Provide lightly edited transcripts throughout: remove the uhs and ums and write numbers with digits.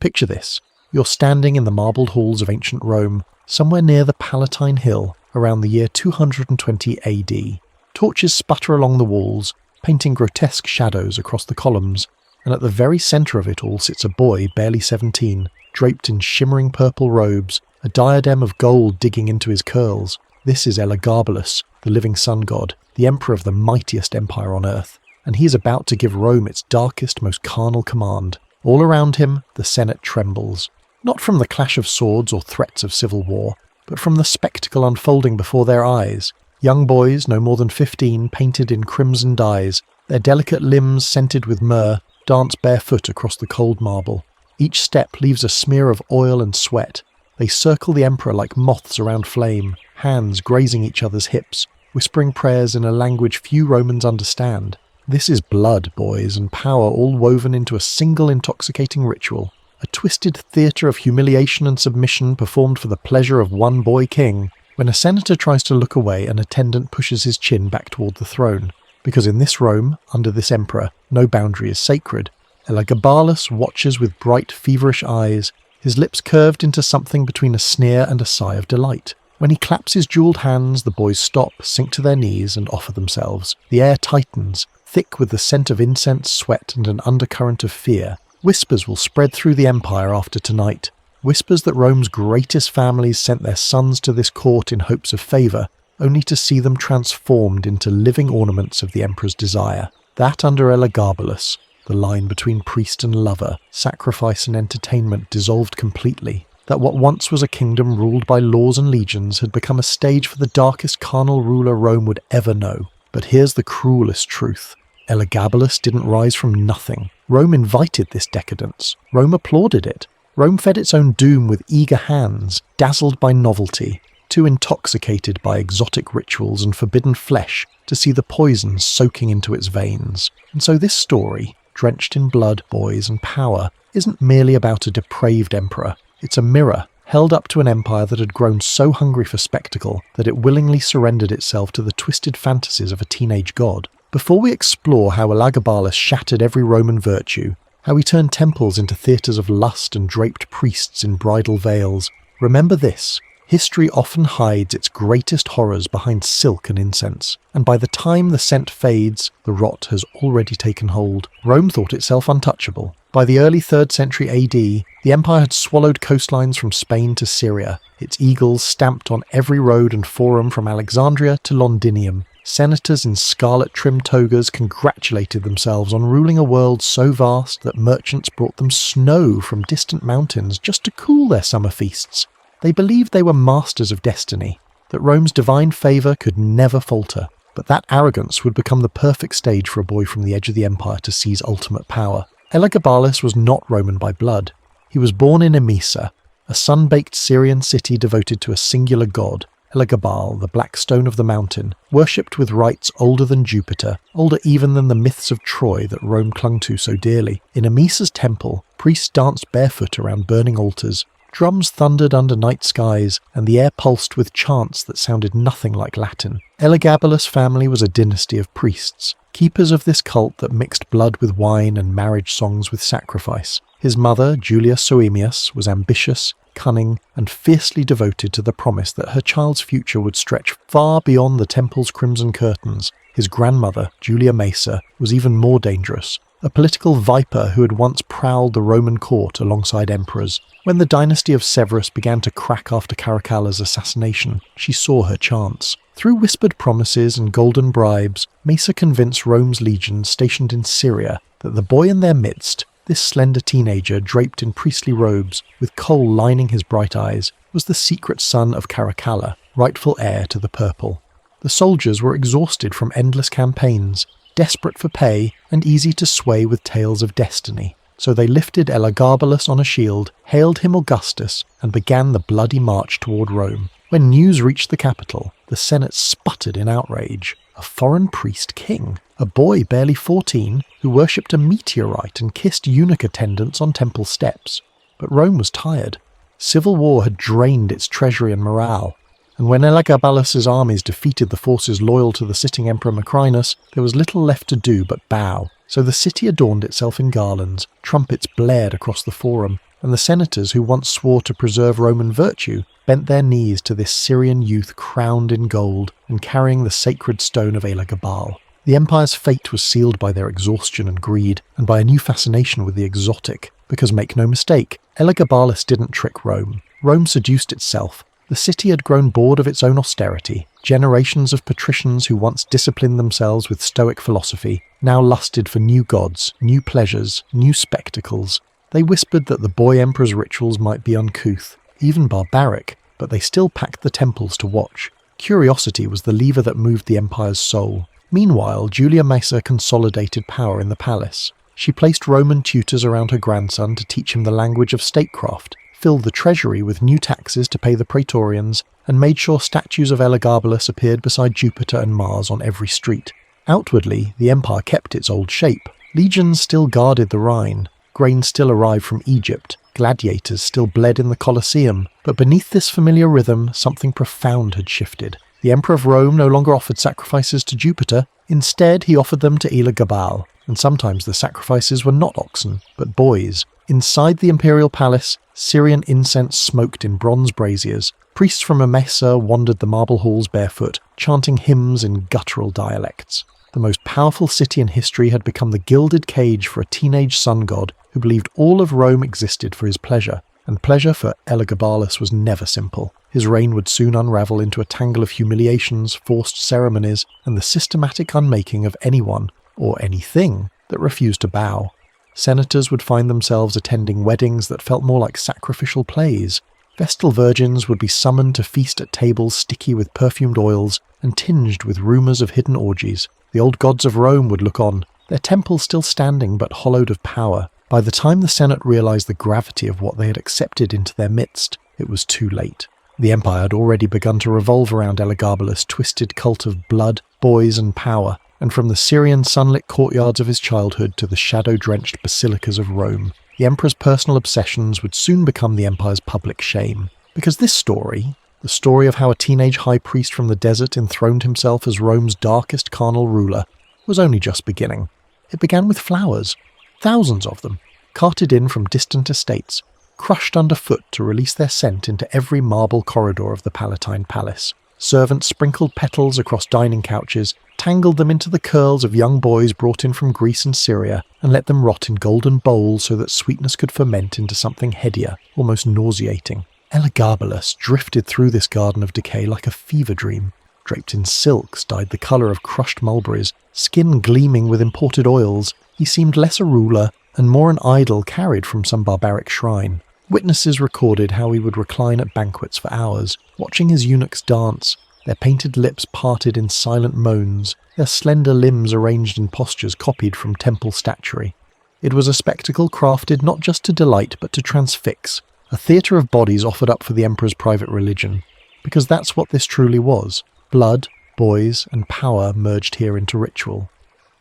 Picture this. You're standing in the marbled halls of ancient Rome, somewhere near the Palatine Hill, around the year 220 AD. Torches sputter along the walls, painting grotesque shadows across the columns, and at the very centre of it all sits a boy barely 17, draped in shimmering purple robes, a diadem of gold digging into his curls. This is Elagabalus, the living sun god, the emperor of the mightiest empire on earth, and he is about to give Rome its darkest, most carnal command. All around him, the Senate trembles, not from the clash of swords or threats of civil war, but from the spectacle unfolding before their eyes. Young boys, no more than 15, painted in crimson dyes, their delicate limbs scented with myrrh, dance barefoot across the cold marble. Each step leaves a smear of oil and sweat. They circle the emperor like moths around flame, hands grazing each other's hips, whispering prayers in a language few Romans understand. This is blood, boys, and power all woven into a single intoxicating ritual. A twisted theatre of humiliation and submission performed for the pleasure of one boy king. When a senator tries to look away, an attendant pushes his chin back toward the throne. Because in this Rome, under this emperor, no boundary is sacred. Elagabalus watches with bright, feverish eyes, his lips curved into something between a sneer and a sigh of delight. When he claps his jewelled hands, the boys stop, sink to their knees, and offer themselves. The air tightens, thick with the scent of incense, sweat, and an undercurrent of fear. Whispers will spread through the empire after tonight. Whispers that Rome's greatest families sent their sons to this court in hopes of favour, only to see them transformed into living ornaments of the emperor's desire. That under Elagabalus, the line between priest and lover, sacrifice and entertainment dissolved completely. That what once was a kingdom ruled by laws and legions had become a stage for the darkest carnal ruler Rome would ever know. But here's the cruelest truth. Elagabalus didn't rise from nothing. Rome invited this decadence. Rome applauded it. Rome fed its own doom with eager hands, dazzled by novelty, too intoxicated by exotic rituals and forbidden flesh to see the poison soaking into its veins. And so this story, drenched in blood, boys, and power, isn't merely about a depraved emperor. It's a mirror held up to an empire that had grown so hungry for spectacle that it willingly surrendered itself to the twisted fantasies of a teenage god. Before we explore how Elagabalus shattered every Roman virtue, how he turned temples into theatres of lust and draped priests in bridal veils, remember this: history often hides its greatest horrors behind silk and incense, and by the time the scent fades, the rot has already taken hold. Rome thought itself untouchable. By the early 3rd century AD, the empire had swallowed coastlines from Spain to Syria, its eagles stamped on every road and forum from Alexandria to Londinium. Senators in scarlet-trimmed togas congratulated themselves on ruling a world so vast that merchants brought them snow from distant mountains just to cool their summer feasts. They believed they were masters of destiny, that Rome's divine favour could never falter. But that arrogance would become the perfect stage for a boy from the edge of the empire to seize ultimate power. Elagabalus was not Roman by blood. He was born in Emesa, a sun-baked Syrian city devoted to a singular god, Elagabal, the black stone of the mountain, worshipped with rites older than Jupiter, older even than the myths of Troy that Rome clung to so dearly. In Emesa's temple, priests danced barefoot around burning altars, drums thundered under night skies, and the air pulsed with chants that sounded nothing like Latin. Elagabalus' family was a dynasty of priests, keepers of this cult that mixed blood with wine and marriage songs with sacrifice. His mother, Julia Soemius, was ambitious, cunning, and fiercely devoted to the promise that her child's future would stretch far beyond the temple's crimson curtains. His grandmother, Julia Maesa, was even more dangerous, a political viper who had once prowled the Roman court alongside emperors. When the dynasty of Severus began to crack after Caracalla's assassination, she saw her chance. Through whispered promises and golden bribes, Maesa convinced Rome's legions stationed in Syria that the boy in their midst, this slender teenager draped in priestly robes, with kohl lining his bright eyes, was the secret son of Caracalla, rightful heir to the purple. The soldiers were exhausted from endless campaigns, desperate for pay and easy to sway with tales of destiny. So they lifted Elagabalus on a shield, hailed him Augustus, and began the bloody march toward Rome. When news reached the capital, the Senate sputtered in outrage. A foreign priest king, a boy barely 14 who worshipped a meteorite and kissed eunuch attendants on temple steps. But Rome was tired. Civil war had drained its treasury and morale, and when Elagabalus's armies defeated the forces loyal to the sitting emperor Macrinus, there was little left to do but bow. So the city adorned itself in garlands, trumpets blared across the forum, and the senators who once swore to preserve Roman virtue bent their knees to this Syrian youth crowned in gold and carrying the sacred stone of Elagabal. The empire's fate was sealed by their exhaustion and greed, and by a new fascination with the exotic, because make no mistake, Elagabalus didn't trick Rome. Rome seduced itself. The city had grown bored of its own austerity. Generations of patricians who once disciplined themselves with stoic philosophy now lusted for new gods, new pleasures, new spectacles. They whispered that the boy emperor's rituals might be uncouth, even barbaric, but they still packed the temples to watch. Curiosity was the lever that moved the empire's soul. Meanwhile, Julia Maesa consolidated power in the palace. She placed Roman tutors around her grandson to teach him the language of statecraft, filled the treasury with new taxes to pay the praetorians, and made sure statues of Elagabalus appeared beside Jupiter and Mars on every street. Outwardly, the empire kept its old shape. Legions still guarded the Rhine, grain still arrived from Egypt, gladiators still bled in the Colosseum, but beneath this familiar rhythm, something profound had shifted. The Emperor of Rome no longer offered sacrifices to Jupiter, instead he offered them to Elagabal, and sometimes the sacrifices were not oxen, but boys. Inside the imperial palace, Syrian incense smoked in bronze braziers. Priests from Emesa wandered the marble halls barefoot, chanting hymns in guttural dialects. The most powerful city in history had become the gilded cage for a teenage sun god who believed all of Rome existed for his pleasure, and pleasure for Elagabalus was never simple. His reign would soon unravel into a tangle of humiliations, forced ceremonies, and the systematic unmaking of anyone, or anything, that refused to bow. Senators would find themselves attending weddings that felt more like sacrificial plays. Vestal virgins would be summoned to feast at tables sticky with perfumed oils and tinged with rumours of hidden orgies. The old gods of Rome would look on, their temples still standing but hollowed of power. By the time the Senate realised the gravity of what they had accepted into their midst, it was too late. The empire had already begun to revolve around Elagabalus' twisted cult of blood, boys and power, and from the Syrian sunlit courtyards of his childhood to the shadow-drenched basilicas of Rome, the emperor's personal obsessions would soon become the empire's public shame. Because this story, the story of how a teenage high priest from the desert enthroned himself as Rome's darkest carnal ruler, was only just beginning. It began with flowers, thousands of them, carted in from distant estates, crushed underfoot to release their scent into every marble corridor of the Palatine Palace. Servants sprinkled petals across dining couches, tangled them into the curls of young boys brought in from Greece and Syria, and let them rot in golden bowls so that sweetness could ferment into something headier, almost nauseating. Elagabalus drifted through this garden of decay like a fever dream. Draped in silks dyed the colour of crushed mulberries, skin gleaming with imported oils, he seemed less a ruler and more an idol carried from some barbaric shrine. Witnesses recorded how he would recline at banquets for hours, watching his eunuchs dance, their painted lips parted in silent moans, their slender limbs arranged in postures copied from temple statuary. It was a spectacle crafted not just to delight but to transfix, a theatre of bodies offered up for the emperor's private religion, because that's what this truly was. Blood, boys, and power merged here into ritual.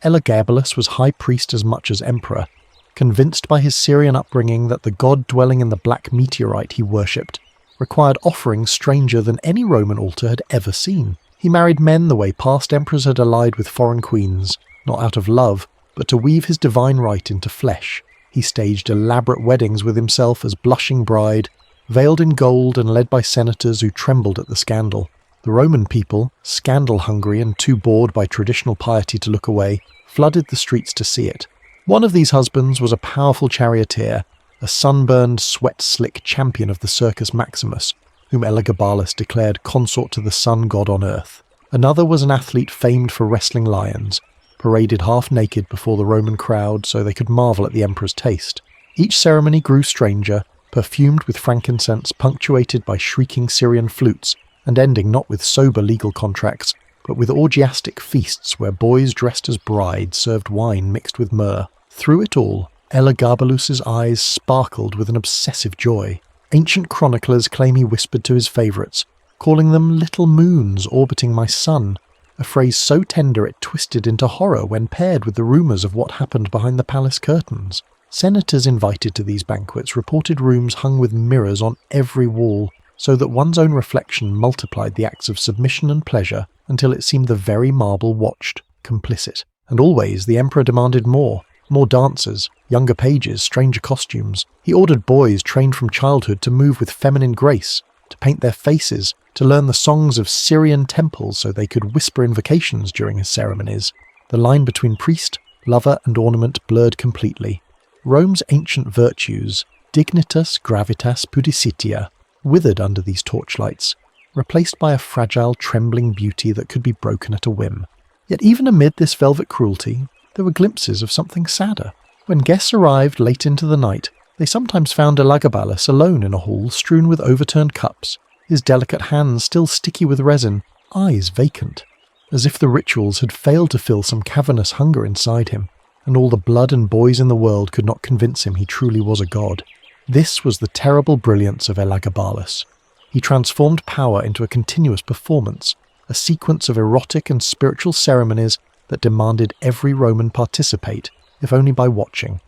Elagabalus was high priest as much as emperor, convinced by his Syrian upbringing that the god dwelling in the black meteorite he worshipped required offerings stranger than any Roman altar had ever seen. He married men the way past emperors had allied with foreign queens, not out of love, but to weave his divine right into flesh. He staged elaborate weddings with himself as blushing bride, veiled in gold and led by senators who trembled at the scandal. The Roman people, scandal-hungry and too bored by traditional piety to look away, flooded the streets to see it. One of these husbands was a powerful charioteer, a sunburned, sweat-slick champion of the Circus Maximus, whom Elagabalus declared consort to the sun god on earth. Another was an athlete famed for wrestling lions, paraded half-naked before the Roman crowd so they could marvel at the emperor's taste. Each ceremony grew stranger, perfumed with frankincense, punctuated by shrieking Syrian flutes, and ending not with sober legal contracts, but with orgiastic feasts where boys dressed as brides served wine mixed with myrrh. Through it all, Elagabalus's eyes sparkled with an obsessive joy. Ancient chroniclers claim he whispered to his favourites, calling them little moons orbiting my sun, a phrase so tender it twisted into horror when paired with the rumours of what happened behind the palace curtains. Senators invited to these banquets reported rooms hung with mirrors on every wall, so that one's own reflection multiplied the acts of submission and pleasure until it seemed the very marble watched, complicit. And always the emperor demanded more. More dancers, younger pages, stranger costumes. He ordered boys trained from childhood to move with feminine grace, to paint their faces, to learn the songs of Syrian temples so they could whisper invocations during his ceremonies. The line between priest, lover and ornament blurred completely. Rome's ancient virtues, dignitas, gravitas, pudicitia, withered under these torchlights, replaced by a fragile, trembling beauty that could be broken at a whim. Yet even amid this velvet cruelty, there were glimpses of something sadder. When guests arrived late into the night, they sometimes found Elagabalus alone in a hall strewn with overturned cups, his delicate hands still sticky with resin, eyes vacant, as if the rituals had failed to fill some cavernous hunger inside him, and all the blood and boys in the world could not convince him he truly was a god. This was the terrible brilliance of Elagabalus. He transformed power into a continuous performance, a sequence of erotic and spiritual ceremonies that demanded every Roman participate, if only by watching.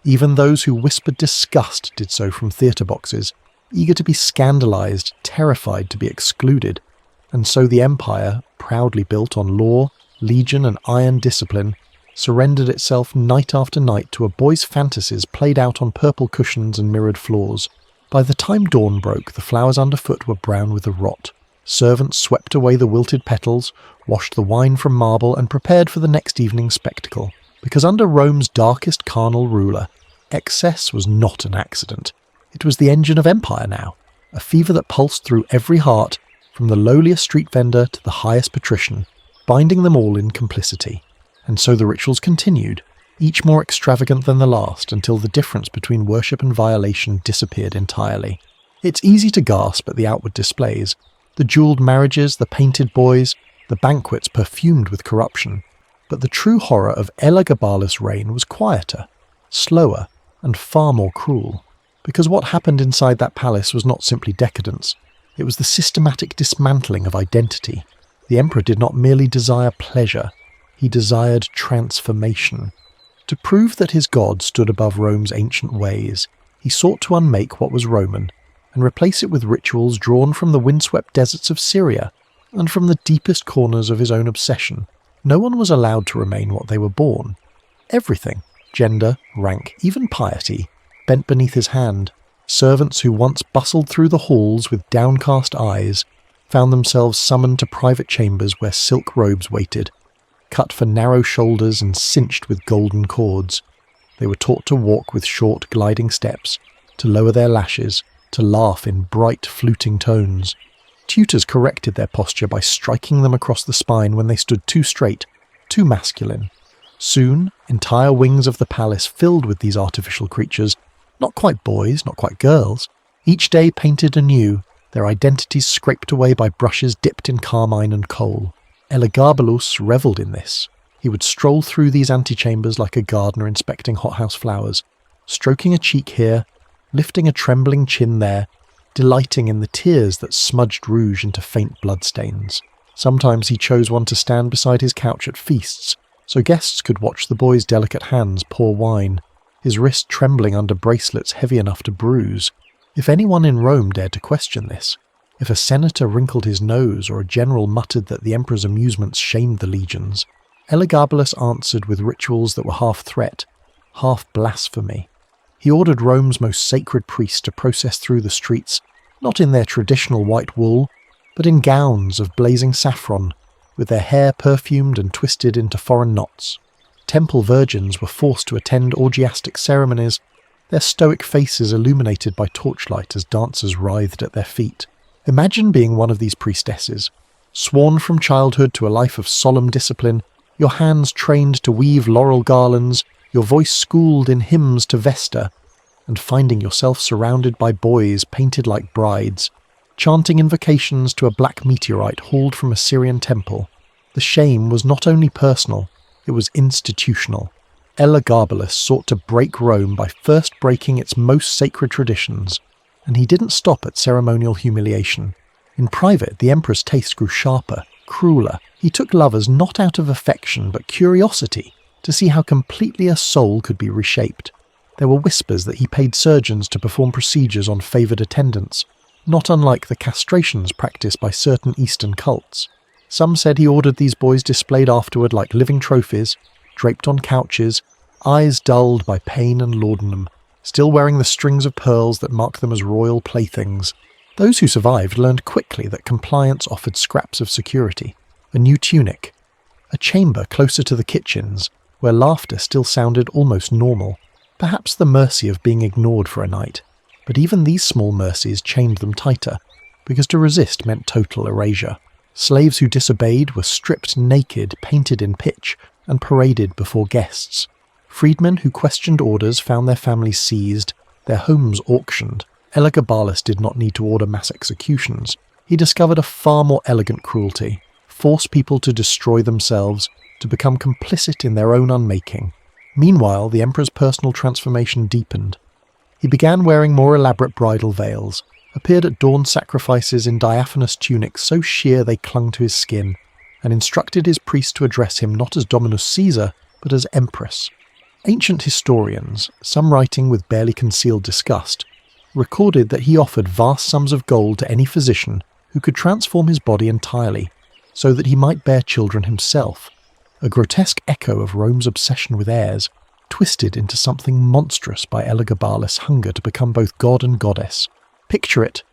Even those who whispered disgust did so from theatre boxes, eager to be scandalized, terrified to be excluded. And so the empire, proudly built on law, legion and iron discipline, surrendered itself night after night to a boy's fantasies played out on purple cushions and mirrored floors. By the time dawn broke, the flowers underfoot were brown with the rot. Servants swept away the wilted petals, washed the wine from marble, and prepared for the next evening's spectacle. Because under Rome's darkest carnal ruler, excess was not an accident. It was the engine of empire now, a fever that pulsed through every heart, from the lowliest street vendor to the highest patrician, binding them all in complicity. And so the rituals continued, each more extravagant than the last, until the difference between worship and violation disappeared entirely. It's easy to gasp at the outward displays, the jewelled marriages, the painted boys, the banquets perfumed with corruption. But the true horror of Elagabalus' reign was quieter, slower, and far more cruel. Because what happened inside that palace was not simply decadence, it was the systematic dismantling of identity. The emperor did not merely desire pleasure, he desired transformation. To prove that his god stood above Rome's ancient ways, he sought to unmake what was Roman, and replace it with rituals drawn from the windswept deserts of Syria, and from the deepest corners of his own obsession. No one was allowed to remain what they were born. Everything, gender, rank, even piety, bent beneath his hand. Servants who once bustled through the halls with downcast eyes found themselves summoned to private chambers where silk robes waited, cut for narrow shoulders and cinched with golden cords. They were taught to walk with short, gliding steps, to lower their lashes, to laugh in bright, fluting tones. Tutors corrected their posture by striking them across the spine when they stood too straight, too masculine. Soon, entire wings of the palace filled with these artificial creatures, not quite boys, not quite girls, each day painted anew, their identities scraped away by brushes dipped in carmine and coal. Elagabalus revelled in this. He would stroll through these antechambers like a gardener inspecting hothouse flowers, stroking a cheek here, lifting a trembling chin there, delighting in the tears that smudged rouge into faint bloodstains. Sometimes he chose one to stand beside his couch at feasts, so guests could watch the boy's delicate hands pour wine, his wrist trembling under bracelets heavy enough to bruise. If anyone in Rome dared to question this, if a senator wrinkled his nose or a general muttered that the emperor's amusements shamed the legions, Elagabalus answered with rituals that were half threat, half blasphemy. He ordered Rome's most sacred priests to process through the streets, not in their traditional white wool, but in gowns of blazing saffron, with their hair perfumed and twisted into foreign knots. Temple virgins were forced to attend orgiastic ceremonies, their stoic faces illuminated by torchlight as dancers writhed at their feet. Imagine being one of these priestesses, sworn from childhood to a life of solemn discipline, your hands trained to weave laurel garlands, your voice schooled in hymns to Vesta, and finding yourself surrounded by boys painted like brides, chanting invocations to a black meteorite hauled from a Syrian temple. The shame was not only personal, it was institutional. Elagabalus sought to break Rome by first breaking its most sacred traditions, and he didn't stop at ceremonial humiliation. In private, the emperor's taste grew sharper, crueler. He took lovers not out of affection but curiosity, to see how completely a soul could be reshaped. There were whispers that he paid surgeons to perform procedures on favoured attendants, not unlike the castrations practiced by certain Eastern cults. Some said he ordered these boys displayed afterward like living trophies, draped on couches, eyes dulled by pain and laudanum, still wearing the strings of pearls that mark them as royal playthings. Those who survived learned quickly that compliance offered scraps of security, a new tunic, a chamber closer to the kitchens, where laughter still sounded almost normal, perhaps the mercy of being ignored for a night. But even these small mercies chained them tighter, because to resist meant total erasure. Slaves who disobeyed were stripped naked, painted in pitch, and paraded before guests. Freedmen who questioned orders found their families seized, their homes auctioned. Elagabalus did not need to order mass executions. He discovered a far more elegant cruelty: force people to destroy themselves, to become complicit in their own unmaking. Meanwhile, the emperor's personal transformation deepened. He began wearing more elaborate bridal veils, appeared at dawn sacrifices in diaphanous tunics so sheer they clung to his skin, and instructed his priests to address him not as Dominus Caesar, but as Empress. Ancient historians, some writing with barely concealed disgust, recorded that he offered vast sums of gold to any physician who could transform his body entirely, so that he might bear children himself, a grotesque echo of Rome's obsession with heirs, twisted into something monstrous by Elagabalus' hunger to become both god and goddess. Picture it,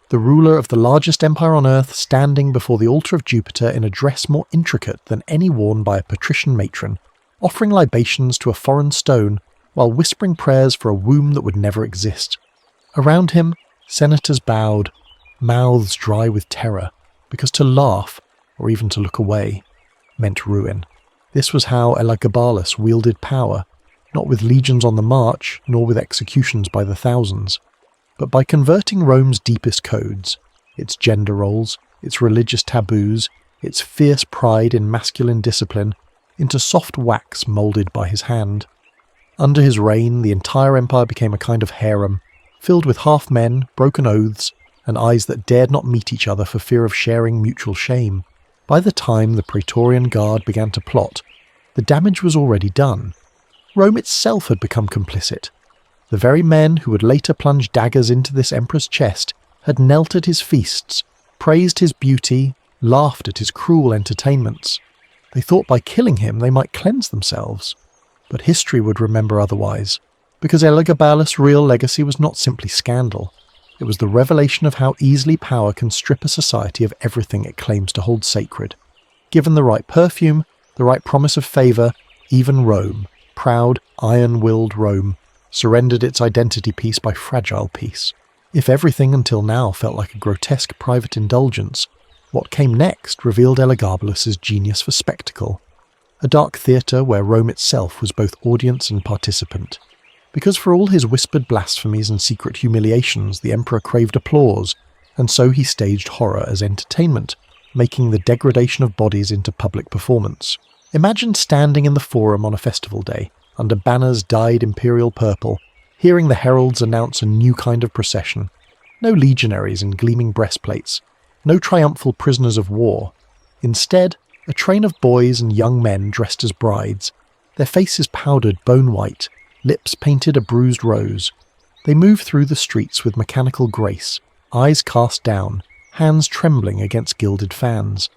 the ruler of the largest empire on earth standing before the altar of Jupiter in a dress more intricate than any worn by a patrician matron, offering libations to a foreign stone while whispering prayers for a womb that would never exist. Around him, senators bowed, mouths dry with terror, because to laugh, or even to look away, meant ruin. This was how Elagabalus wielded power, not with legions on the march, nor with executions by the thousands, but by converting Rome's deepest codes, its gender roles, its religious taboos, its fierce pride in masculine discipline, into soft wax moulded by his hand. Under his reign, the entire empire became a kind of harem, filled with half-men, broken oaths, and eyes that dared not meet each other for fear of sharing mutual shame. By the time the Praetorian Guard began to plot, the damage was already done. Rome itself had become complicit. The very men who would later plunge daggers into this emperor's chest had knelt at his feasts, praised his beauty, laughed at his cruel entertainments. They thought by killing him they might cleanse themselves. But history would remember otherwise, because Elagabalus' real legacy was not simply scandal. It was the revelation of how easily power can strip a society of everything it claims to hold sacred. Given the right perfume, the right promise of favour, even Rome, proud, iron-willed Rome, surrendered its identity piece by fragile piece. If everything until now felt like a grotesque private indulgence, what came next revealed Elagabalus' genius for spectacle. A dark theatre where Rome itself was both audience and participant. Because for all his whispered blasphemies and secret humiliations, the emperor craved applause, and so he staged horror as entertainment, making the degradation of bodies into public performance. Imagine standing in the forum on a festival day, under banners dyed imperial purple, hearing the heralds announce a new kind of procession. No legionaries in gleaming breastplates, no triumphal prisoners of war. Instead, a train of boys and young men dressed as brides, their faces powdered bone white, lips painted a bruised rose. They moved through the streets with mechanical grace, eyes cast down, hands trembling against gilded fans.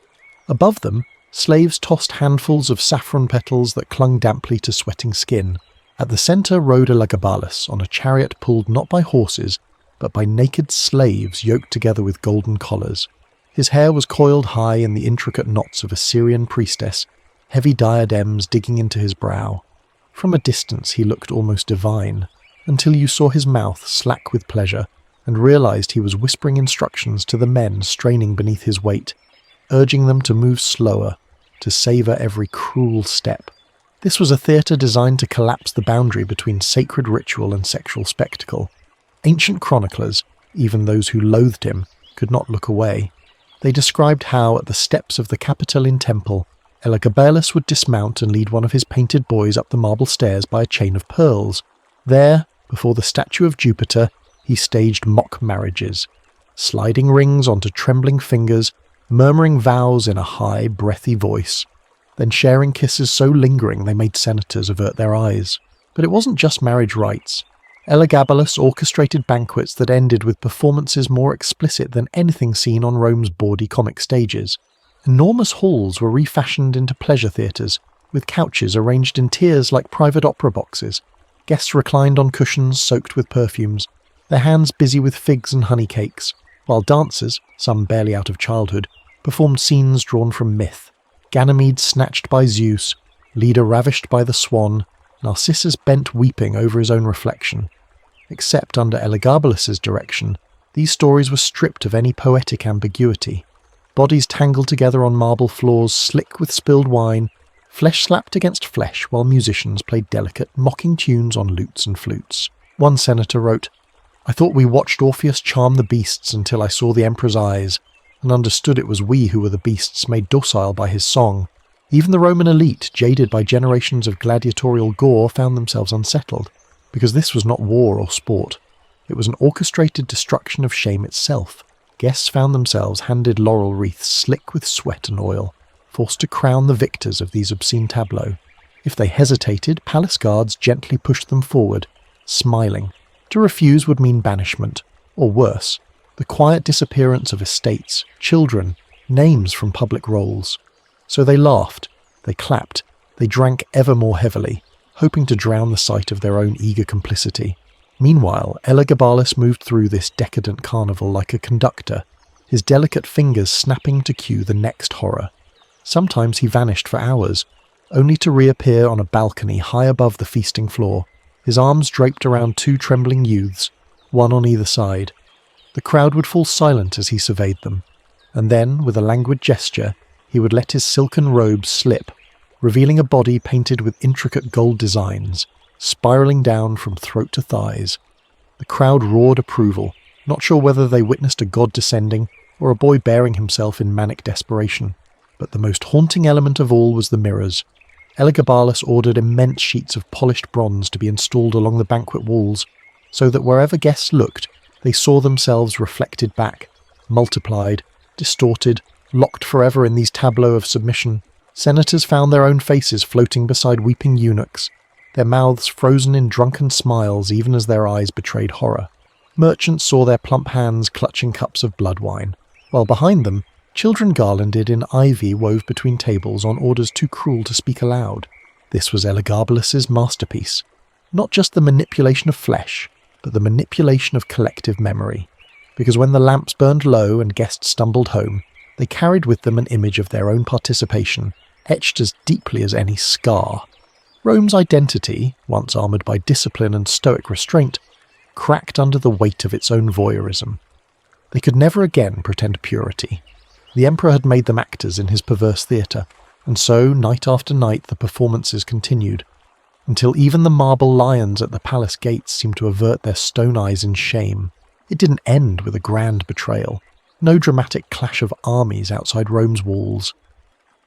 Above them, slaves tossed handfuls of saffron petals that clung damply to sweating skin. At the centre rode Elagabalus on a chariot pulled not by horses, but by naked slaves yoked together with golden collars. His hair was coiled high in the intricate knots of a Syrian priestess, heavy diadems digging into his brow. From a distance he looked almost divine, until you saw his mouth slack with pleasure, and realised he was whispering instructions to the men straining beneath his weight, urging them to move slower, to savour every cruel step. This was a theatre designed to collapse the boundary between sacred ritual and sexual spectacle. Ancient chroniclers, even those who loathed him, could not look away. They described how, at the steps of the Capitoline Temple, Elagabalus would dismount and lead one of his painted boys up the marble stairs by a chain of pearls. There, before the statue of Jupiter, he staged mock marriages, sliding rings onto trembling fingers, murmuring vows in a high, breathy voice, then sharing kisses so lingering they made senators avert their eyes. But it wasn't just marriage rites. Elagabalus orchestrated banquets that ended with performances more explicit than anything seen on Rome's bawdy comic stages. Enormous halls were refashioned into pleasure theatres, with couches arranged in tiers like private opera boxes. Guests reclined on cushions soaked with perfumes, their hands busy with figs and honey cakes, while dancers, some barely out of childhood, performed scenes drawn from myth. Ganymede snatched by Zeus, Leda ravished by the swan, Narcissus bent weeping over his own reflection. Except under Elagabalus's direction, these stories were stripped of any poetic ambiguity. Bodies tangled together on marble floors slick with spilled wine, flesh slapped against flesh while musicians played delicate, mocking tunes on lutes and flutes. One senator wrote, "I thought we watched Orpheus charm the beasts until I saw the emperor's eyes, and understood it was we who were the beasts made docile by his song. Even the Roman elite, jaded by generations of gladiatorial gore, found themselves unsettled, because this was not war or sport. It was an orchestrated destruction of shame itself. Guests found themselves handed laurel wreaths slick with sweat and oil, forced to crown the victors of these obscene tableaux. If they hesitated, palace guards gently pushed them forward, smiling. To refuse would mean banishment, or worse, the quiet disappearance of estates, children, names from public rolls. So they laughed, they clapped, they drank ever more heavily, hoping to drown the sight of their own eager complicity. Meanwhile, Elagabalus moved through this decadent carnival like a conductor, his delicate fingers snapping to cue the next horror. Sometimes he vanished for hours, only to reappear on a balcony high above the feasting floor, his arms draped around two trembling youths, one on either side. The crowd would fall silent as he surveyed them, and then, with a languid gesture, he would let his silken robes slip, revealing a body painted with intricate gold designs, spiralling down from throat to thighs. The crowd roared approval, not sure whether they witnessed a god descending or a boy bearing himself in manic desperation. But the most haunting element of all was the mirrors. Elagabalus ordered immense sheets of polished bronze to be installed along the banquet walls, so that wherever guests looked, they saw themselves reflected back, multiplied, distorted, locked forever in these tableaux of submission. Senators found their own faces floating beside weeping eunuchs, their mouths frozen in drunken smiles even as their eyes betrayed horror. Merchants saw their plump hands clutching cups of blood wine, while behind them, children garlanded in ivy wove between tables on orders too cruel to speak aloud. This was Elagabalus's masterpiece. Not just the manipulation of flesh, but the manipulation of collective memory. Because when the lamps burned low and guests stumbled home, they carried with them an image of their own participation, etched as deeply as any scar. Rome's identity, once armoured by discipline and stoic restraint, cracked under the weight of its own voyeurism. They could never again pretend purity. The emperor had made them actors in his perverse theatre, and so, night after night, the performances continued, until even the marble lions at the palace gates seemed to avert their stone eyes in shame. It didn't end with a grand betrayal. No dramatic clash of armies outside Rome's walls.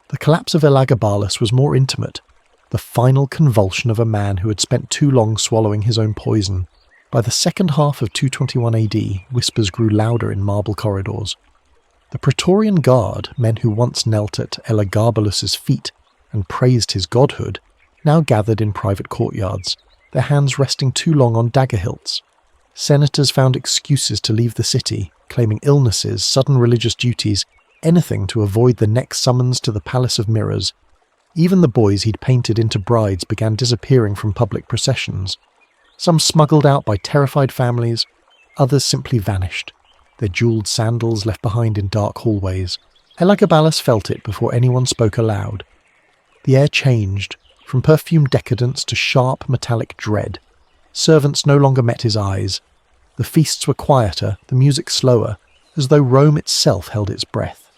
The collapse of Elagabalus was more intimate, the final convulsion of a man who had spent too long swallowing his own poison. By the second half of 221 AD, whispers grew louder in marble corridors. The Praetorian Guard, men who once knelt at Elagabalus's feet and praised his godhood, now gathered in private courtyards, their hands resting too long on dagger hilts. Senators found excuses to leave the city, claiming illnesses, sudden religious duties, anything to avoid the next summons to the Palace of Mirrors. Even the boys he'd painted into brides began disappearing from public processions. Some smuggled out by terrified families, others simply vanished, their jewelled sandals left behind in dark hallways. Elagabalus felt it before anyone spoke aloud. The air changed, from perfumed decadence to sharp metallic dread. Servants no longer met his eyes. The feasts were quieter, the music slower, as though Rome itself held its breath.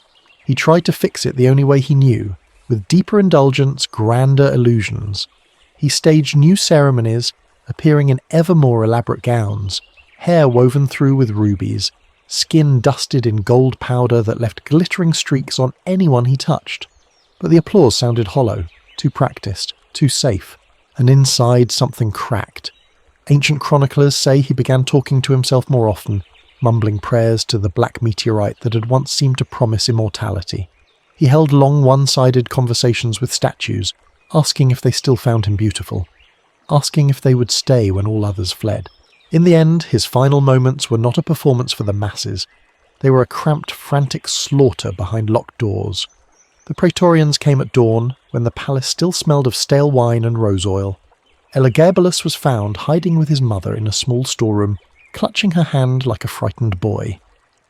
He tried to fix it the only way he knew, with deeper indulgence, grander illusions. He staged new ceremonies, appearing in ever more elaborate gowns, hair woven through with rubies, skin dusted in gold powder that left glittering streaks on anyone he touched. But the applause sounded hollow, too practiced, too safe, and inside something cracked. Ancient chroniclers say he began talking to himself more often, mumbling prayers to the black meteorite that had once seemed to promise immortality. He held long one-sided conversations with statues, asking if they still found him beautiful, asking if they would stay when all others fled. In the end, his final moments were not a performance for the masses. They were a cramped, frantic slaughter behind locked doors. The Praetorians came at dawn, when the palace still smelled of stale wine and rose oil. Elagabalus was found hiding with his mother in a small storeroom, clutching her hand like a frightened boy.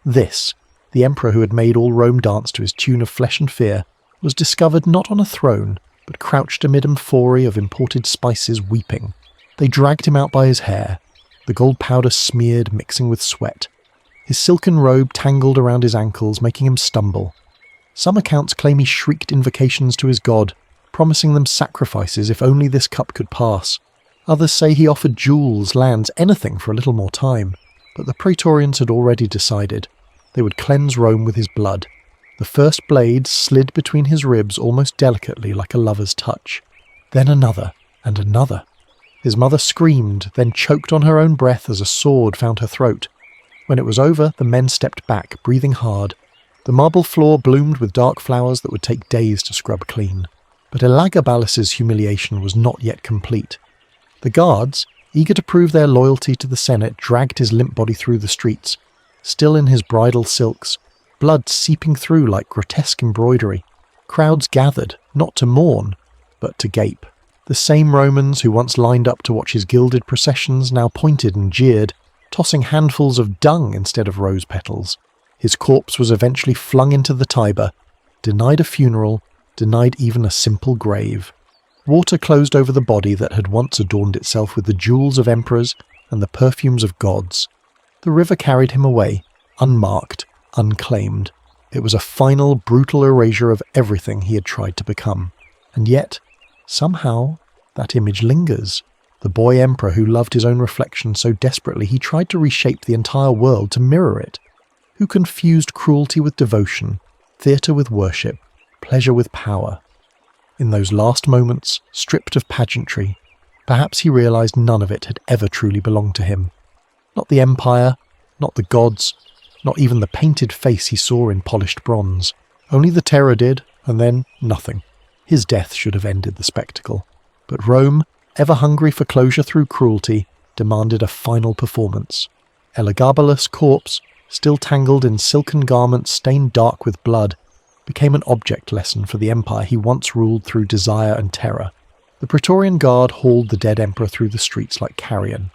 This, the emperor who had made all Rome dance to his tune of flesh and fear, was discovered not on a throne, but crouched amid amphorae of imported spices weeping. They dragged him out by his hair, the gold powder smeared, mixing with sweat. His silken robe tangled around his ankles, making him stumble. Some accounts claim he shrieked invocations to his god, promising them sacrifices if only this cup could pass. Others say he offered jewels, lands, anything for a little more time. But the Praetorians had already decided. They would cleanse Rome with his blood. The first blade slid between his ribs almost delicately like a lover's touch. Then another, and another. His mother screamed, then choked on her own breath as a sword found her throat. When it was over, the men stepped back, breathing hard. The marble floor bloomed with dark flowers that would take days to scrub clean. But Elagabalus's humiliation was not yet complete. The guards, eager to prove their loyalty to the Senate, dragged his limp body through the streets, still in his bridal silks, blood seeping through like grotesque embroidery. Crowds gathered, not to mourn, but to gape. The same Romans who once lined up to watch his gilded processions now pointed and jeered, tossing handfuls of dung instead of rose petals. His corpse was eventually flung into the Tiber, denied a funeral, denied even a simple grave. Water closed over the body that had once adorned itself with the jewels of emperors and the perfumes of gods. The river carried him away, unmarked, unclaimed. It was a final, brutal erasure of everything he had tried to become. And yet, somehow, that image lingers. The boy emperor who loved his own reflection so desperately he tried to reshape the entire world to mirror it. Who confused cruelty with devotion, theatre with worship, pleasure with power. In those last moments, stripped of pageantry, perhaps he realised none of it had ever truly belonged to him. Not the empire, not the gods, not even the painted face he saw in polished bronze. Only the terror did, and then nothing. His death should have ended the spectacle. But Rome, ever hungry for closure through cruelty, demanded a final performance. Elagabalus' corpse, still tangled in silken garments stained dark with blood, became an object lesson for the empire he once ruled through desire and terror. The Praetorian Guard hauled the dead emperor through the streets like carrion.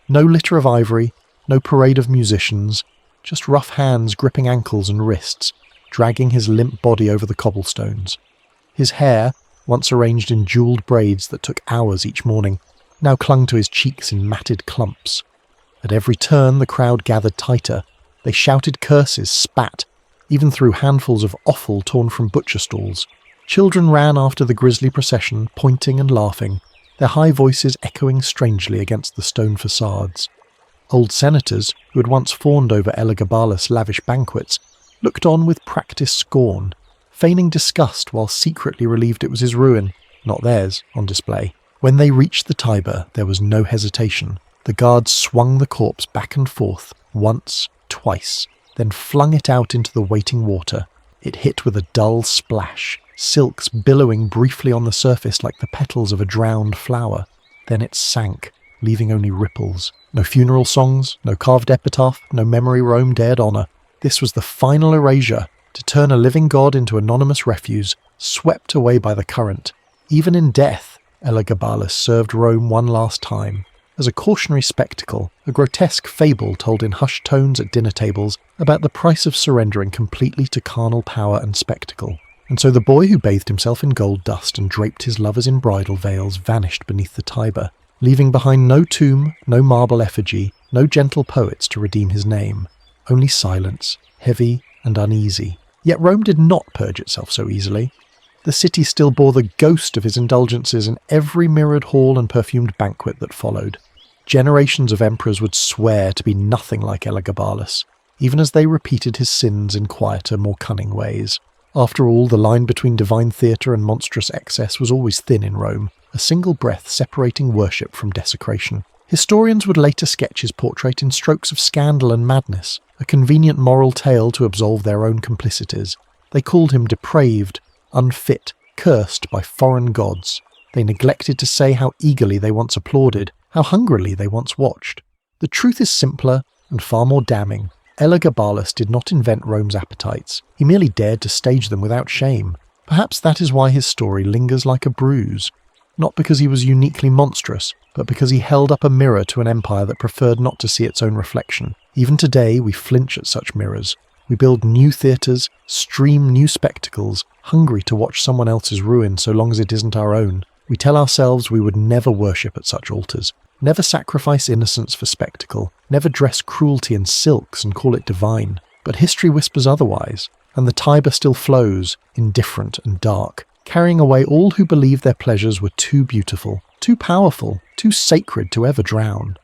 No litter of ivory, no parade of musicians, just rough hands gripping ankles and wrists, dragging his limp body over the cobblestones. His hair, once arranged in jewelled braids that took hours each morning, now clung to his cheeks in matted clumps. At every turn the crowd gathered tighter. They shouted curses, spat, even threw handfuls of offal torn from butcher stalls. Children ran after the grisly procession, pointing and laughing, their high voices echoing strangely against the stone facades. Old senators, who had once fawned over Elagabalus' lavish banquets, looked on with practised scorn, feigning disgust while secretly relieved it was his ruin, not theirs, on display. When they reached the Tiber, there was no hesitation. The guards swung the corpse back and forth, once, twice, then flung it out into the waiting water. It hit with a dull splash, silks billowing briefly on the surface like the petals of a drowned flower. Then it sank, leaving only ripples. No funeral songs, no carved epitaph, no memory Rome dared honour. This was the final erasure, to turn a living god into anonymous refuse, swept away by the current. Even in death, Elagabalus served Rome one last time. As a cautionary spectacle, a grotesque fable told in hushed tones at dinner tables about the price of surrendering completely to carnal power and spectacle. And so the boy who bathed himself in gold dust and draped his lovers in bridal veils vanished beneath the Tiber, leaving behind no tomb, no marble effigy, no gentle poets to redeem his name. Only silence, heavy and uneasy. Yet Rome did not purge itself so easily. The city still bore the ghost of his indulgences in every mirrored hall and perfumed banquet that followed. Generations of emperors would swear to be nothing like Elagabalus, even as they repeated his sins in quieter, more cunning ways. After all, the line between divine theatre and monstrous excess was always thin in Rome, a single breath separating worship from desecration. Historians would later sketch his portrait in strokes of scandal and madness, a convenient moral tale to absolve their own complicities. They called him depraved, unfit, cursed by foreign gods. They neglected to say how eagerly they once applauded, how hungrily they once watched. The truth is simpler and far more damning. Elagabalus did not invent Rome's appetites. He merely dared to stage them without shame. Perhaps that is why his story lingers like a bruise. Not because he was uniquely monstrous, but because he held up a mirror to an empire that preferred not to see its own reflection. Even today, we flinch at such mirrors. We build new theatres, stream new spectacles, hungry to watch someone else's ruin so long as it isn't our own. We tell ourselves we would never worship at such altars, never sacrifice innocence for spectacle, never dress cruelty in silks and call it divine. But history whispers otherwise, and the Tiber still flows, indifferent and dark, carrying away all who believed their pleasures were too beautiful, too powerful, too sacred to ever drown.